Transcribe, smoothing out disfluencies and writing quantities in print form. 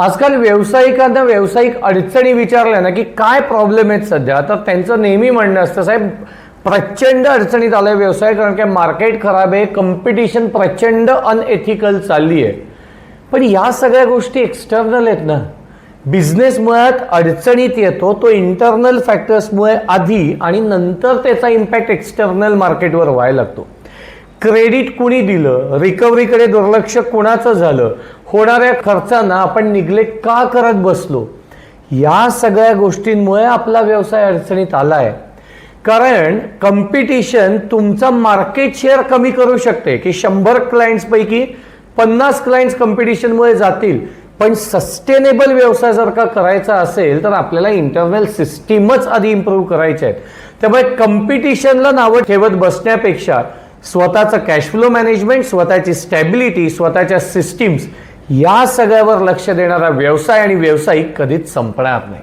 आजकाल व्यावसायिकांना व्यावसायिक अडचणी विचारल्या ना की काय प्रॉब्लेम आहेत सध्या, तर त्यांचं नेहमी म्हणणं असतं, साहेब प्रचंड अडचणीत आलाय व्यवसाय, कारण की मार्केट खराब आहे, कॉम्पिटिशन प्रचंड अनएथिकल चालली आहे. पण या सगळ्या गोष्टी एक्सटर्नल आहेत ना. बिझनेस मुळात अडचणीत येतो तो इंटरनल फॅक्टर्समुळे आधी, आणि नंतर त्याचा इम्पॅक्ट एक्सटर्नल मार्केटवर व्हायला लागतो. क्रेडिट कुणी दिलं, रिकव्हरीकडे दुर्लक्ष कुणाचं झालं, होणाऱ्या खर्चांना आपण निग्लेक्ट का करत बसलो, या सगळ्या गोष्टींमुळे आपला व्यवसाय अडचणीत आलाय. कारण कॉम्पिटिशन तुमचा मार्केट शेअर कमी करू शकते की 100 क्लायंट्स पैकी 50 क्लायंट्स कॉम्पिटिशनमुळे जातील. पण सस्टेनेबल व्यवसाय जर का करायचा असेल तर आपल्याला इंटरनल सिस्टीमच आधी इम्प्रूव्ह करायच्या आहेत. त्यामुळे कॉम्पिटिशनला नावं ठेवत बसण्यापेक्षा स्वतःचं कॅश फ्लो मॅनेजमेंट, स्वतःची स्टॅबिलिटी, स्वतःच्या सिस्टीम्स, या सगळ्यावर लक्ष देणारा व्यवसाय आणि व्यावसायिक कधीच संपणार नाही.